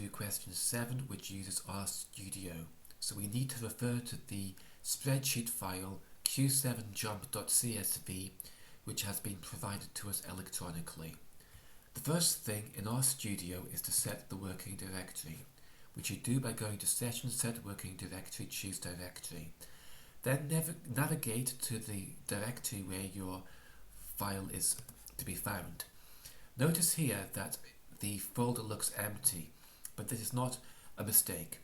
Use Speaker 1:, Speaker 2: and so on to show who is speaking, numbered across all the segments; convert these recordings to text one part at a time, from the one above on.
Speaker 1: do question 7, which uses RStudio. So we need to refer to the spreadsheet file q7jump.csv, which has been provided to us electronically. The first thing in RStudio is to set the working directory, which you do by going to Session Set Working Directory, choose Directory. Then navigate to the directory where your file is to be found. Notice here that the folder looks empty, but this is not a mistake.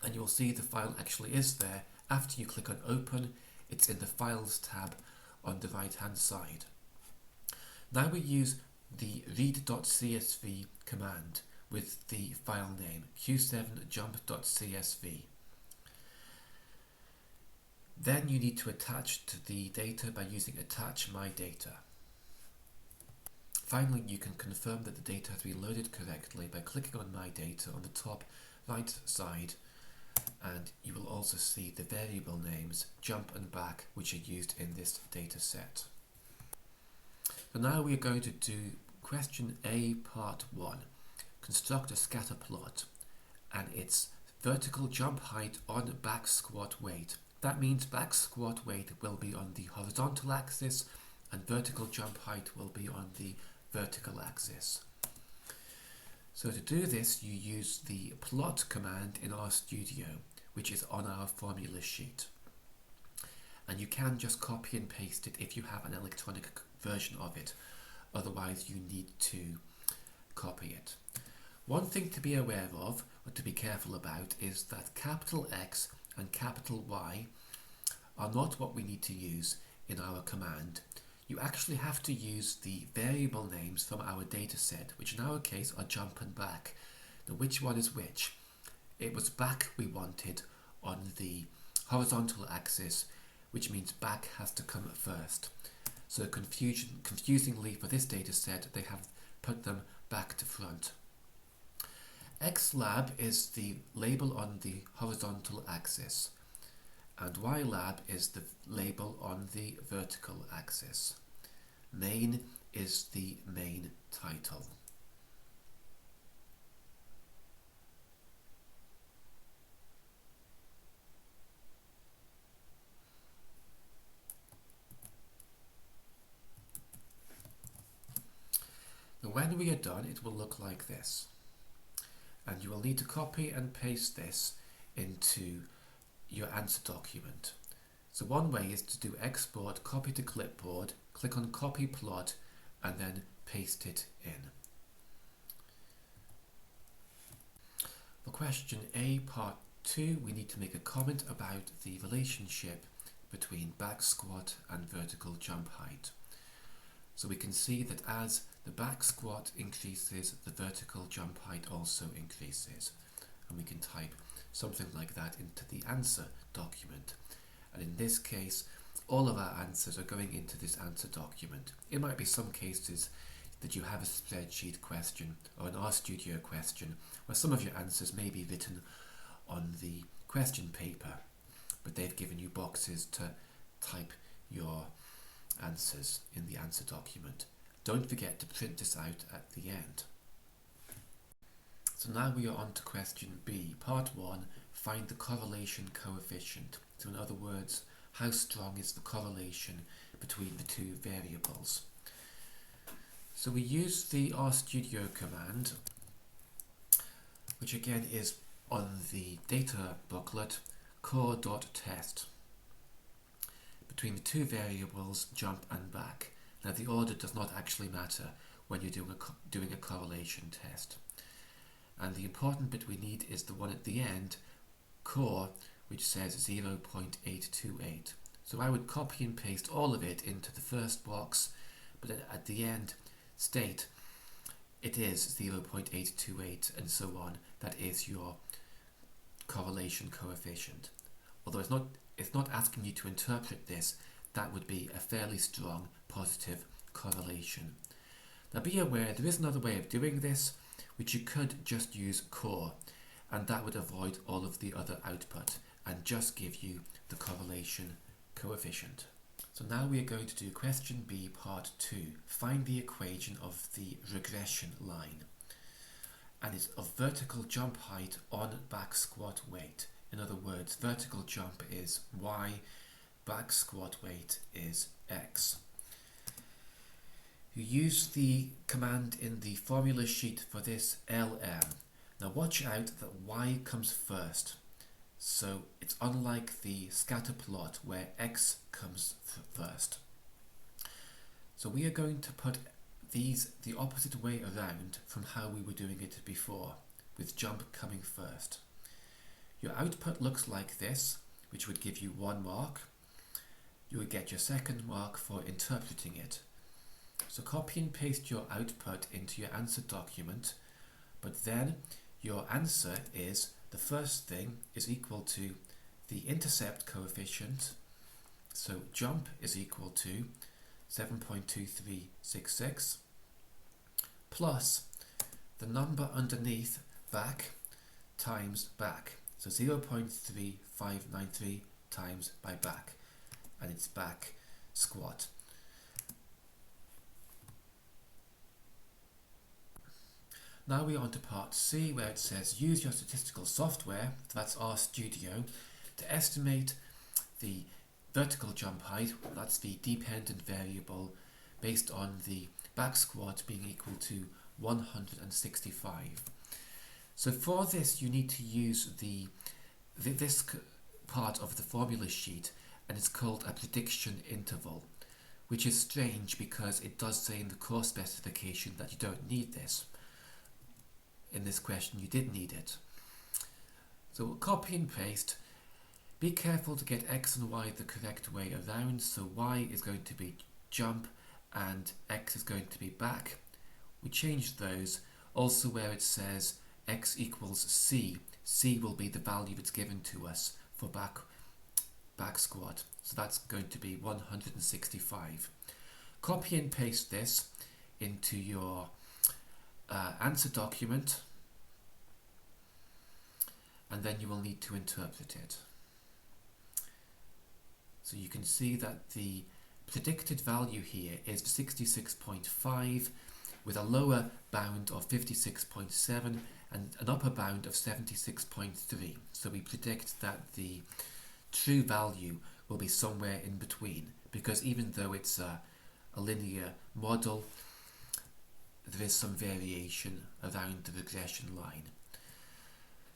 Speaker 1: And you will see the file actually is there. After you click on Open, it's in the Files tab on the right hand side. Now we use the read.csv command with the file name q7jump.csv. Then you need to attach to the data by using attach my data. Finally, you can confirm that the data has been loaded correctly by clicking on my data on the top right side, and you will also see the variable names jump and back which are used in this data set. So now we are going to do question A part 1. Construct a scatter plot, and it's vertical jump height on back squat weight. That means back squat weight will be on the horizontal axis and vertical jump height will be on the vertical axis. So to do this, you use the plot command in RStudio, which is on our formula sheet. And you can just copy and paste it if you have an electronic version of it. Otherwise, you need to copy it. One thing to be aware of, or to be careful about, is that capital X and capital Y are not what we need to use in our command. You actually have to use the variable names from our data set, which in our case are jump and back. Now, which one is which? It was back we wanted on the horizontal axis, which means back has to come first. So confusingly for this data set, they have put them back to front. XLab is the label on the horizontal axis, and YLab is the label on the vertical axis. Main is the main title. Now when we are done, it will look like this. And you will need to copy and paste this into your answer document. So one way is to do export, copy to clipboard, click on copy plot, and then paste it in. For question A part 2, we need to make a comment about the relationship between back squat and vertical jump height. So we can see that as the back squat increases, the vertical jump height also increases. And we can type something like that into the answer document. And in this case, all of our answers are going into this answer document. It might be some cases that you have a spreadsheet question or an RStudio question where some of your answers may be written on the question paper, but they've given you boxes to type your answers in the answer document. Don't forget to print this out at the end. So now we are on to question B, part 1, find the correlation coefficient. So in other words, how strong is the correlation between the two variables? So we use the RStudio command, which again is on the data booklet, core.test. Between the two variables, jump and back. Now the order does not actually matter when you're doing a correlation test. And the important bit we need is the one at the end, core, which says 0.828. So I would copy and paste all of it into the first box, but then at the end state it is 0.828 and so on. That is your correlation coefficient. Although it's not asking you to interpret this, that would be a fairly strong positive correlation. Now be aware there is another way of doing this, which you could just use core, and that would avoid all of the other output and just give you the correlation coefficient. So now we are going to do question B part 2, find the equation of the regression line. and is of vertical jump height on back squat weight. In other words, vertical jump is Y, back squat weight is X. You use the command in the formula sheet for this LM. Now watch out that Y comes first. So it's unlike the scatter plot where X comes first. So we are going to put these the opposite way around from how we were doing it before, with jump coming first. Your output looks like this, which would give you 1 mark. You would get your 2nd mark for interpreting it. So copy and paste your output into your answer document, but then your answer is, the first thing is equal to the intercept coefficient, so jump is equal to 7.2366 plus the number underneath back times back, so 0.3593 times by back, and it's back squat. Now we're on to part C, where it says use your statistical software, that's RStudio, to estimate the vertical jump height, that's the dependent variable, based on the back squat being equal to 165. So for this you need to use this part of the formula sheet, and it's called a prediction interval, which is strange because it does say in the course specification that you don't need this. In this question you did need it. So we'll copy and paste. Be careful to get X and Y the correct way around, so Y is going to be jump and X is going to be back. We change those. Also where it says X equals C, C will be the value that's given to us for back squat, so that's going to be 165. Copy and paste this into your answer document, and then you will need to interpret it. So you can see that the predicted value here is 66.5 with a lower bound of 56.7 and an upper bound of 76.3. So we predict that the true value will be somewhere in between, because even though it's a linear model, there is some variation around the regression line.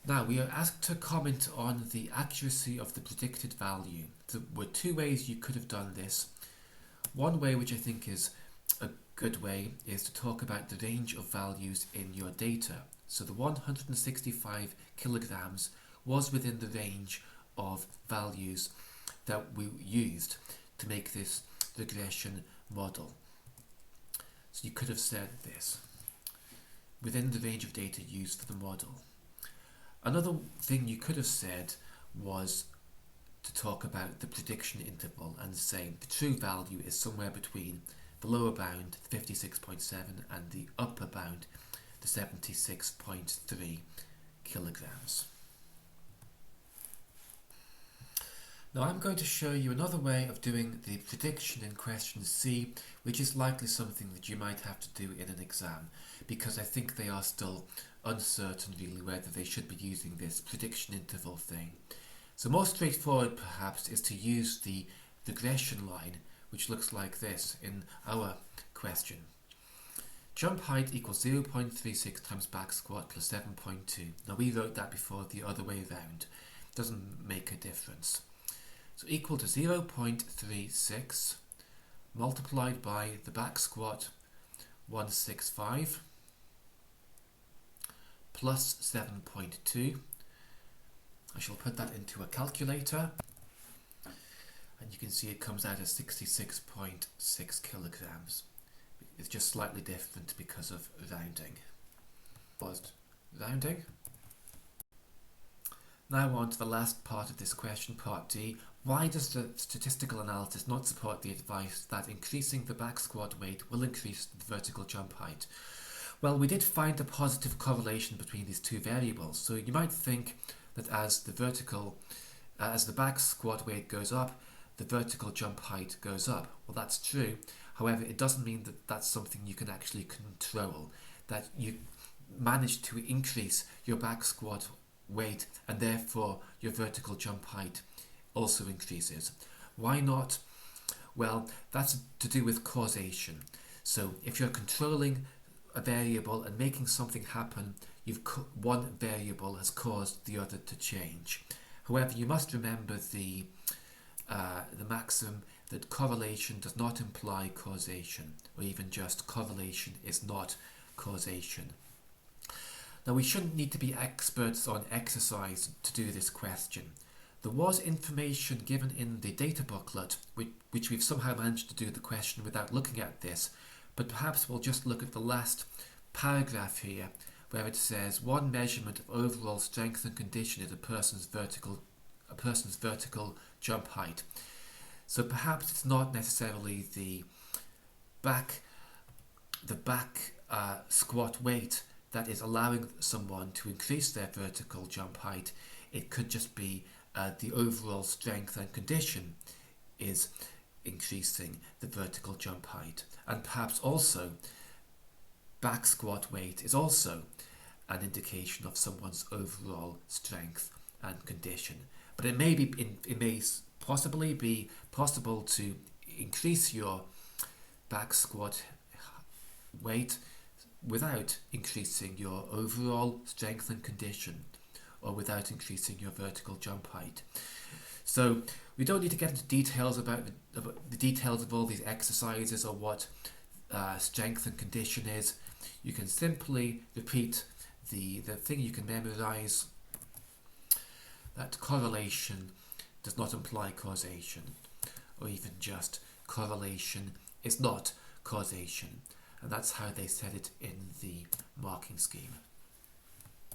Speaker 1: Now we are asked to comment on the accuracy of the predicted value. There were 2 ways you could have done this. One way, which I think is a good way, is to talk about the range of values in your data. So the 165 kilograms was within the range of values that we used to make this regression model. So you could have said this, within the range of data used for the model. Another thing you could have said was to talk about the prediction interval and say the true value is somewhere between the lower bound, the 56.7, and the upper bound, the 76.3 kilograms. Now I'm going to show you another way of doing the prediction in question C, which is likely something that you might have to do in an exam, because I think they are still uncertain really whether they should be using this prediction interval thing. So most straightforward perhaps is to use the regression line, which looks like this in our question. Jump height equals 0.36 times back squat plus 7.2. Now we wrote that before the other way around. Doesn't make a difference. So equal to 0.36 multiplied by the back squat 165 plus 7.2. I shall put that into a calculator, and you can see it comes out as 66.6 kilograms. It's just slightly different because of rounding. Paused. Rounding. Now on to the last part of this question, part D. Why does the statistical analysis not support the advice that increasing the back squat weight will increase the vertical jump height? Well, we did find a positive correlation between these 2 variables, so you might think that as the back squat weight goes up, the vertical jump height goes up. Well, that's true. However, it doesn't mean that that's something you can actually control, that manage to increase your back squat weight, and therefore your vertical jump height also increases. Why not? Well, that's to do with causation. So if you're controlling a variable and making something happen, one variable has caused the other to change. However, you must remember the maxim that correlation does not imply causation, or even just correlation is not causation. Now, we shouldn't need to be experts on exercise to do this question. There was information given in the data booklet, which we've somehow managed to do the question without looking at this, but perhaps we'll just look at the last paragraph here, where it says one measurement of overall strength and condition is a person's vertical jump height. So perhaps it's not necessarily the back squat weight that is allowing someone to increase their vertical jump height. It could just be the overall strength and condition is increasing the vertical jump height. And perhaps also back squat weight is also an indication of someone's overall strength and condition. But it may possibly be possible to increase your back squat weight without increasing your overall strength and condition, or without increasing your vertical jump height. So we don't need to get into details about the details of all these exercises or what strength and condition is. You can simply repeat the thing you can memorize, that correlation does not imply causation, or even just correlation is not causation. And that's how they said it in the marking scheme.